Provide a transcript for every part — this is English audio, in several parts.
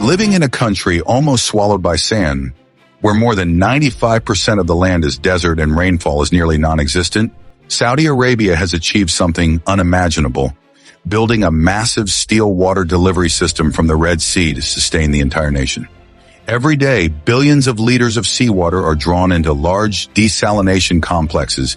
Living in a country almost swallowed by sand, where more than 95% of the land is desert and rainfall is nearly non-existent, Saudi Arabia has achieved something unimaginable, building a massive steel water delivery system from the Red Sea to sustain the entire nation. Every day, billions of liters of seawater are drawn into large desalination complexes,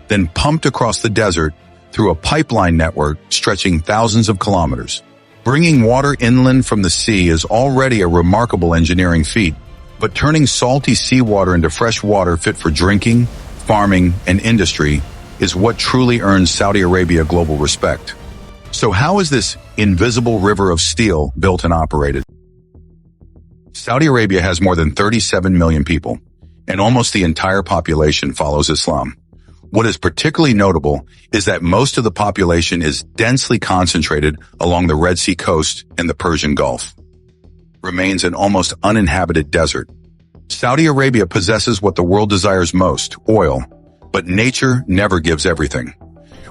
then pumped across the desert through a pipeline network stretching thousands of kilometers. Bringing water inland from the sea is already a remarkable engineering feat, but turning salty seawater into fresh water fit for drinking, farming, and industry is what truly earns Saudi Arabia global respect. So how is this invisible river of steel built and operated? Saudi Arabia has more than 37 million people, and almost the entire population follows Islam. What is particularly notable is that most of the population is densely concentrated along the Red Sea coast and the Persian Gulf. Remains an almost uninhabited desert. Saudi Arabia possesses what the world desires most, oil, but nature never gives everything.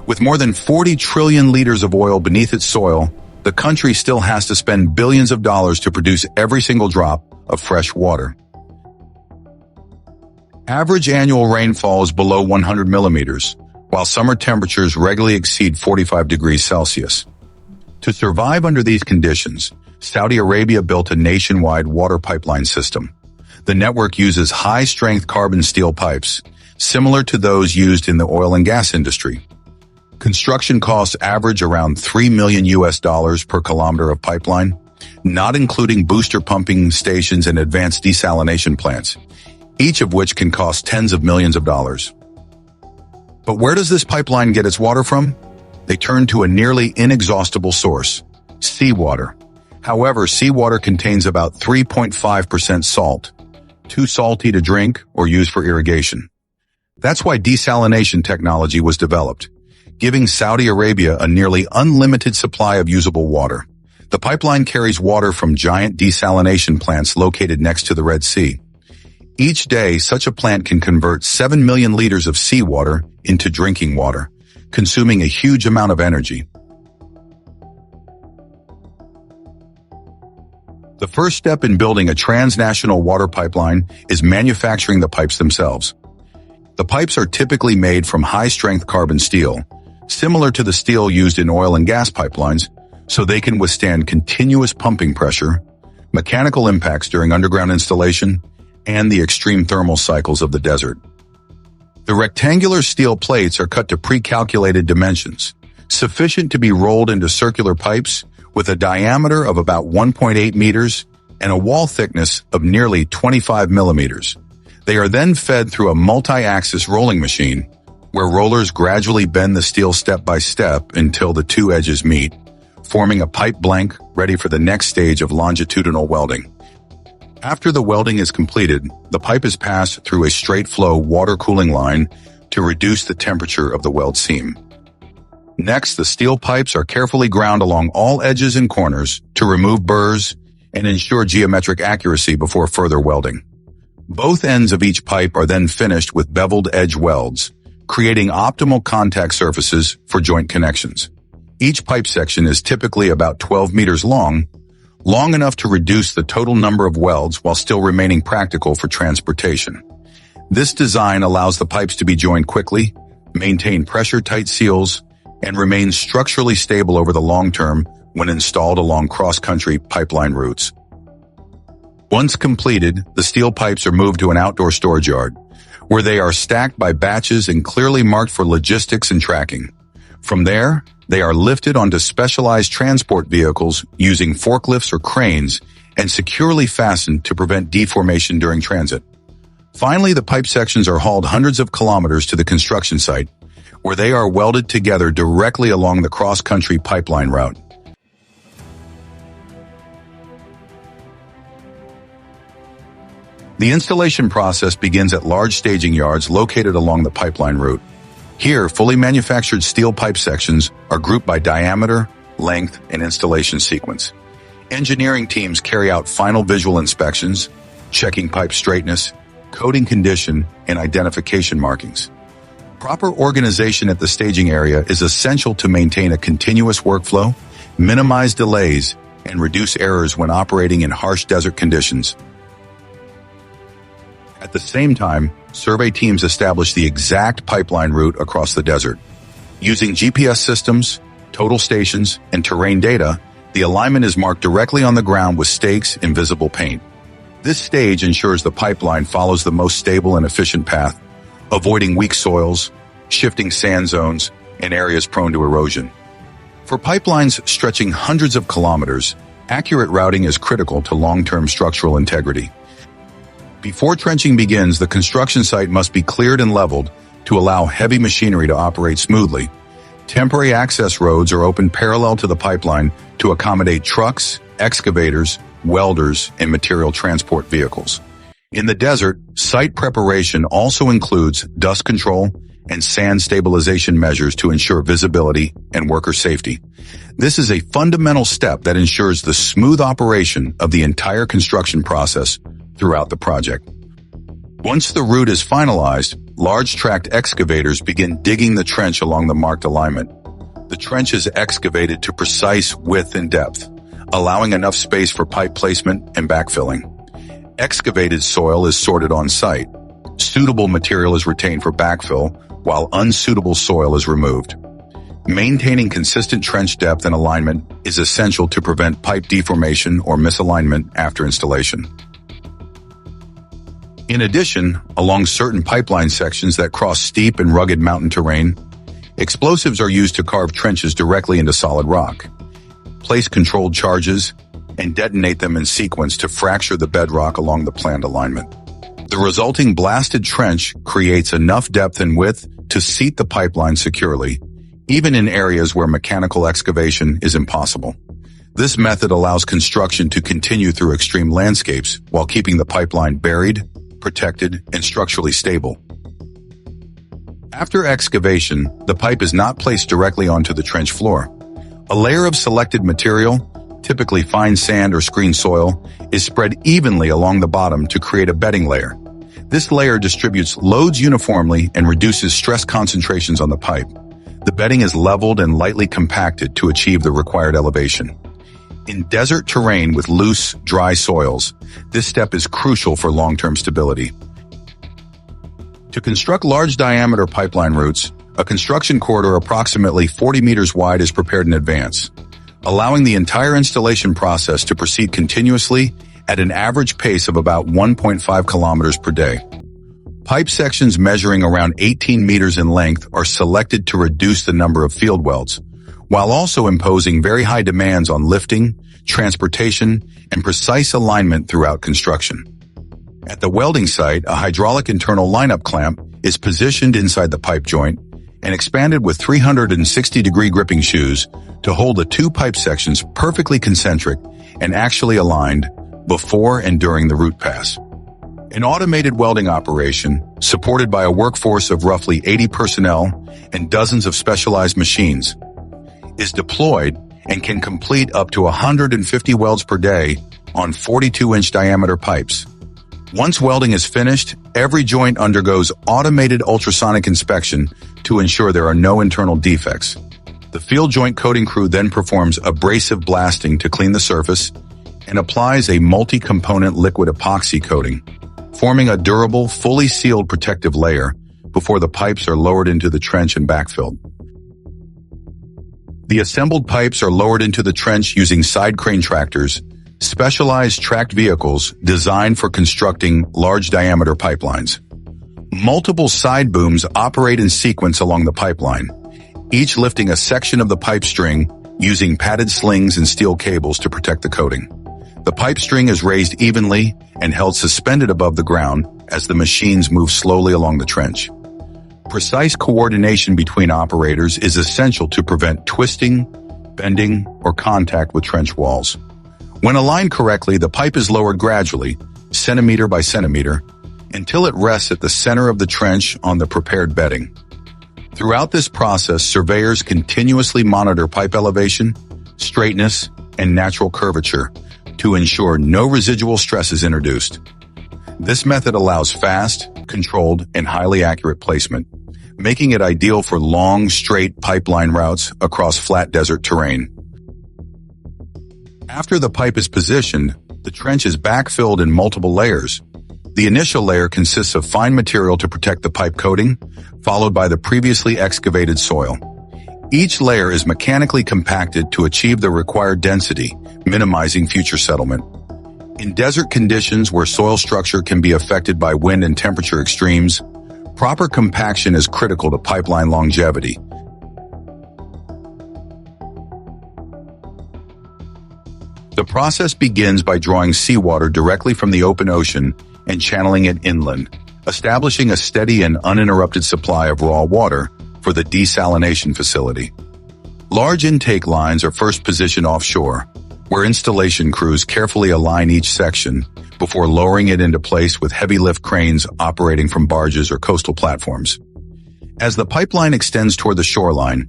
With more than 40 trillion liters of oil beneath its soil, the country still has to spend billions of dollars to produce every single drop of fresh water. Average annual rainfall is below 100 millimeters, while summer temperatures regularly exceed 45 degrees Celsius. To survive under these conditions, Saudi Arabia built a nationwide water pipeline system. The network uses high-strength carbon steel pipes, similar to those used in the oil and gas industry. Construction costs average around $3 million per kilometer of pipeline, not including booster pumping stations and advanced desalination plants, each of which can cost tens of millions of dollars. But where does this pipeline get its water from? They turn to a nearly inexhaustible source, seawater. However, seawater contains about 3.5% salt, too salty to drink or use for irrigation. That's why desalination technology was developed, giving Saudi Arabia a nearly unlimited supply of usable water. The pipeline carries water from giant desalination plants located next to the Red Sea. Each day, such a plant can convert 7 million liters of seawater into drinking water, consuming a huge amount of energy. The first step in building a transnational water pipeline is manufacturing the pipes themselves. The pipes are typically made from high-strength carbon steel, similar to the steel used in oil and gas pipelines, so they can withstand continuous pumping pressure, mechanical impacts during underground installation, and the extreme thermal cycles of the desert. The rectangular steel plates are cut to pre-calculated dimensions, sufficient to be rolled into circular pipes with a diameter of about 1.8 meters and a wall thickness of nearly 25 millimeters. They are then fed through a multi-axis rolling machine, where rollers gradually bend the steel step by step until the two edges meet, forming a pipe blank ready for the next stage of longitudinal welding. After the welding is completed, the pipe is passed through a straight-flow water cooling line to reduce the temperature of the weld seam. Next, the steel pipes are carefully ground along all edges and corners to remove burrs and ensure geometric accuracy before further welding. Both ends of each pipe are then finished with beveled edge welds, creating optimal contact surfaces for joint connections. Each pipe section is typically about 12 meters long enough to reduce the total number of welds while still remaining practical for transportation. This design allows the pipes to be joined quickly, maintain pressure-tight seals, and remain structurally stable over the long term when installed along cross-country pipeline routes. Once completed, the steel pipes are moved to an outdoor storage yard, where they are stacked by batches and clearly marked for logistics and tracking. From there, they are lifted onto specialized transport vehicles using forklifts or cranes and securely fastened to prevent deformation during transit. Finally, the pipe sections are hauled hundreds of kilometers to the construction site, where they are welded together directly along the cross-country pipeline route. The installation process begins at large staging yards located along the pipeline route. Here, fully manufactured steel pipe sections are grouped by diameter, length, and installation sequence. Engineering teams carry out final visual inspections, checking pipe straightness, coating condition, and identification markings. Proper organization at the staging area is essential to maintain a continuous workflow, minimize delays, and reduce errors when operating in harsh desert conditions. At the same time, survey teams establish the exact pipeline route across the desert. Using GPS systems, total stations, and terrain data, the alignment is marked directly on the ground with stakes and visible paint. This stage ensures the pipeline follows the most stable and efficient path, avoiding weak soils, shifting sand zones, and areas prone to erosion. For pipelines stretching hundreds of kilometers, accurate routing is critical to long-term structural integrity. Before trenching begins, the construction site must be cleared and leveled to allow heavy machinery to operate smoothly. Temporary access roads are opened parallel to the pipeline to accommodate trucks, excavators, welders, and material transport vehicles. In the desert, site preparation also includes dust control and sand stabilization measures to ensure visibility and worker safety. This is a fundamental step that ensures the smooth operation of the entire construction process throughout the project. Once the route is finalized, large tract excavators begin digging the trench along the marked alignment. The trench is excavated to precise width and depth, allowing enough space for pipe placement and backfilling. Excavated soil is sorted on site. Suitable material is retained for backfill, while unsuitable soil is removed. Maintaining consistent trench depth and alignment is essential to prevent pipe deformation or misalignment after installation. In addition, along certain pipeline sections that cross steep and rugged mountain terrain, explosives are used to carve trenches directly into solid rock. Place controlled charges and detonate them in sequence to fracture the bedrock along the planned alignment. The resulting blasted trench creates enough depth and width to seat the pipeline securely, even in areas where mechanical excavation is impossible. This method allows construction to continue through extreme landscapes while keeping the pipeline buried, protected, and structurally stable. After excavation, the pipe is not placed directly onto the trench floor. A layer of selected material, typically fine sand or screen soil, is spread evenly along the bottom to create a bedding layer. This layer distributes loads uniformly and reduces stress concentrations on the pipe. The bedding is leveled and lightly compacted to achieve the required elevation. In desert terrain with loose, dry soils, this step is crucial for long-term stability. To construct large-diameter pipeline routes, a construction corridor approximately 40 meters wide is prepared in advance, allowing the entire installation process to proceed continuously at an average pace of about 1.5 kilometers per day. Pipe sections measuring around 18 meters in length are selected to reduce the number of field welds, while also imposing very high demands on lifting, transportation, and precise alignment throughout construction. At the welding site, a hydraulic internal lineup clamp is positioned inside the pipe joint and expanded with 360-degree gripping shoes to hold the two pipe sections perfectly concentric and actually aligned before and during the route pass. An automated welding operation, supported by a workforce of roughly 80 personnel and dozens of specialized machines, is deployed and can complete up to 150 welds per day on 42-inch diameter pipes. Once welding is finished, every joint undergoes automated ultrasonic inspection to ensure there are no internal defects. The field joint coating crew then performs abrasive blasting to clean the surface and applies a multi-component liquid epoxy coating, forming a durable, fully sealed protective layer before the pipes are lowered into the trench and backfilled. The assembled pipes are lowered into the trench using side crane tractors, specialized tracked vehicles designed for constructing large-diameter pipelines. Multiple side booms operate in sequence along the pipeline, each lifting a section of the pipe string using padded slings and steel cables to protect the coating. The pipe string is raised evenly and held suspended above the ground as the machines move slowly along the trench. Precise coordination between operators is essential to prevent twisting, bending, or contact with trench walls. When aligned correctly, the pipe is lowered gradually, centimeter by centimeter, until it rests at the center of the trench on the prepared bedding. Throughout this process, surveyors continuously monitor pipe elevation, straightness, and natural curvature to ensure no residual stress is introduced. This method allows fast, controlled, and highly accurate placement, making it ideal for long, straight pipeline routes across flat desert terrain. After the pipe is positioned, the trench is backfilled in multiple layers. The initial layer consists of fine material to protect the pipe coating, followed by the previously excavated soil. Each layer is mechanically compacted to achieve the required density, minimizing future settlement. In desert conditions where soil structure can be affected by wind and temperature extremes, proper compaction is critical to pipeline longevity. The process begins by drawing seawater directly from the open ocean and channeling it inland, establishing a steady and uninterrupted supply of raw water for the desalination facility. Large intake lines are first positioned offshore, where installation crews carefully align each section before lowering it into place with heavy lift cranes operating from barges or coastal platforms. As the pipeline extends toward the shoreline,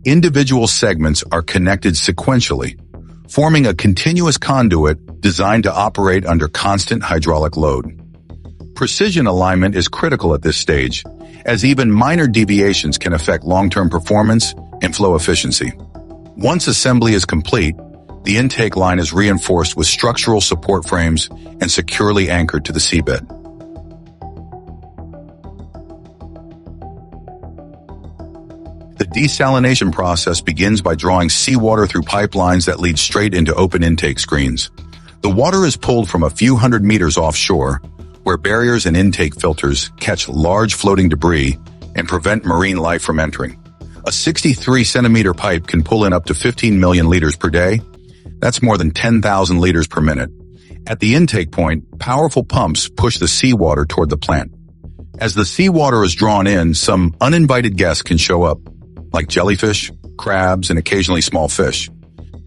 individual segments are connected sequentially, forming a continuous conduit designed to operate under constant hydraulic load. Precision alignment is critical at this stage, as even minor deviations can affect long-term performance and flow efficiency. Once assembly is complete, the intake line is reinforced with structural support frames and securely anchored to the seabed. The desalination process begins by drawing seawater through pipelines that lead straight into open intake screens. The water is pulled from a few hundred meters offshore, where barriers and intake filters catch large floating debris and prevent marine life from entering. A 63-centimeter pipe can pull in up to 15 million liters per day. That's more than 10,000 liters per minute. At the intake point, powerful pumps push the seawater toward the plant. As the seawater is drawn in, some uninvited guests can show up, like jellyfish, crabs, and occasionally small fish.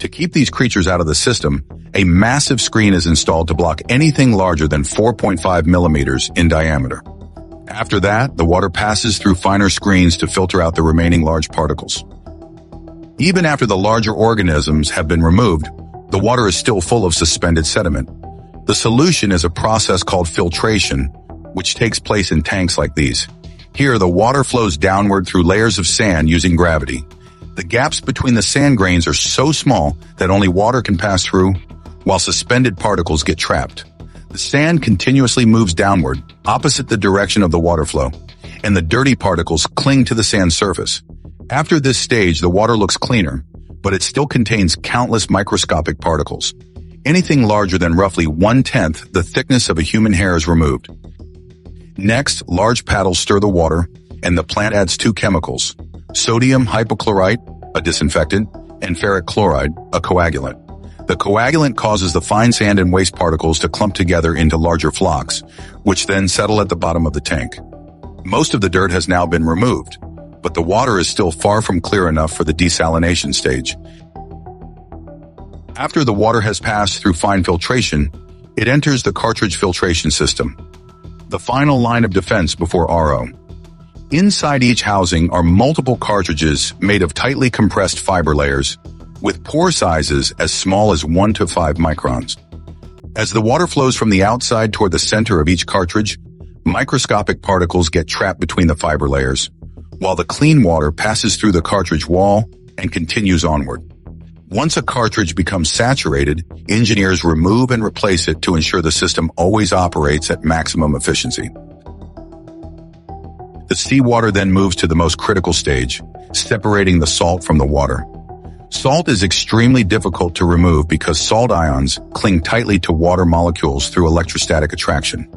To keep these creatures out of the system, a massive screen is installed to block anything larger than 4.5 millimeters in diameter. After that, the water passes through finer screens to filter out the remaining large particles. Even after the larger organisms have been removed, the water is still full of suspended sediment. The solution is a process called filtration, which takes place in tanks like these. Here, the water flows downward through layers of sand using gravity. The gaps between the sand grains are so small that only water can pass through, while suspended particles get trapped. The sand continuously moves downward, opposite the direction of the water flow, and the dirty particles cling to the sand surface. After this stage, the water looks cleaner, but it still contains countless microscopic particles. Anything larger than roughly 1/10 the thickness of a human hair is removed. Next, large paddles stir the water, and the plant adds two chemicals: sodium hypochlorite, a disinfectant, and ferric chloride, a coagulant. The coagulant causes the fine sand and waste particles to clump together into larger flocks, which then settle at the bottom of the tank. Most of the dirt has now been removed, but the water is still far from clear enough for the desalination stage. After the water has passed through fine filtration, it enters the cartridge filtration system, the final line of defense before RO. Inside each housing are multiple cartridges made of tightly compressed fiber layers, with pore sizes as small as 1 to 5 microns. As the water flows from the outside toward the center of each cartridge, microscopic particles get trapped between the fiber layers, while the clean water passes through the cartridge wall and continues onward. Once a cartridge becomes saturated, engineers remove and replace it to ensure the system always operates at maximum efficiency. The seawater then moves to the most critical stage, separating the salt from the water. Salt is extremely difficult to remove because salt ions cling tightly to water molecules through electrostatic attraction.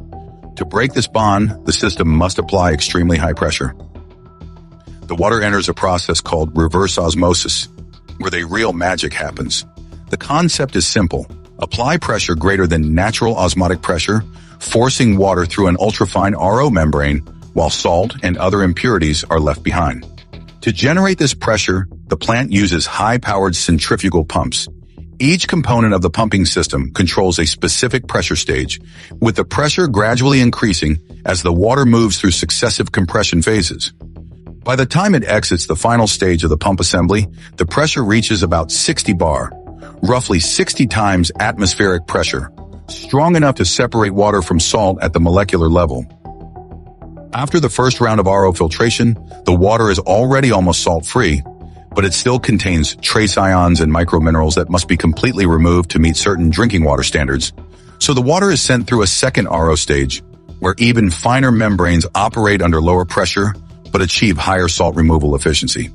To break this bond, the system must apply extremely high pressure. The water enters a process called reverse osmosis, where the real magic happens. The concept is simple. Apply pressure greater than natural osmotic pressure, forcing water through an ultrafine RO membrane, while salt and other impurities are left behind. To generate this pressure, the plant uses high-powered centrifugal pumps. Each component of the pumping system controls a specific pressure stage, with the pressure gradually increasing as the water moves through successive compression phases. By the time it exits the final stage of the pump assembly, the pressure reaches about 60 bar, roughly 60 times atmospheric pressure, strong enough to separate water from salt at the molecular level. After the first round of RO filtration, the water is already almost salt-free, but it still contains trace ions and microminerals that must be completely removed to meet certain drinking water standards. So the water is sent through a second RO stage, where even finer membranes operate under lower pressure, but achieve higher salt removal efficiency.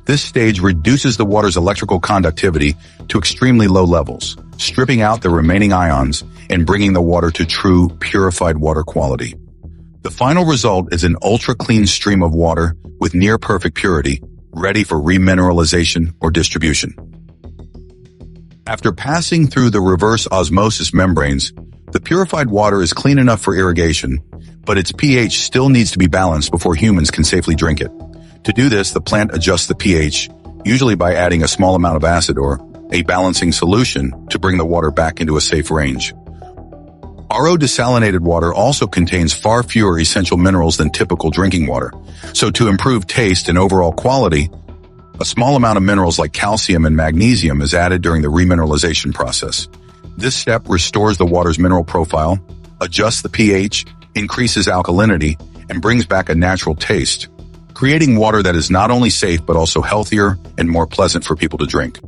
This stage reduces the water's electrical conductivity to extremely low levels, stripping out the remaining ions and bringing the water to true, purified water quality. The final result is an ultra-clean stream of water with near-perfect purity, ready for remineralization or distribution. After passing through the reverse osmosis membranes, the purified water is clean enough for irrigation, but its pH still needs to be balanced before humans can safely drink it. To do this, the plant adjusts the pH, usually by adding a small amount of acid or a balancing solution to bring the water back into a safe range. RO desalinated water also contains far fewer essential minerals than typical drinking water. So to improve taste and overall quality, a small amount of minerals like calcium and magnesium is added during the remineralization process. This step restores the water's mineral profile, adjusts the pH, increases alkalinity, and brings back a natural taste, creating water that is not only safe but also healthier and more pleasant for people to drink.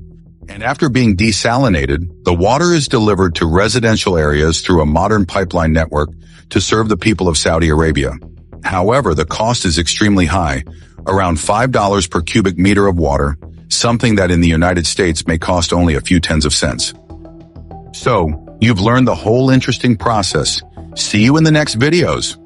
And after being desalinated, the water is delivered to residential areas through a modern pipeline network to serve the people of Saudi Arabia. However, the cost is extremely high, around $5 per cubic meter of water, something that in the United States may cost only a few tens of cents. So, you've learned the whole interesting process. See you in the next videos.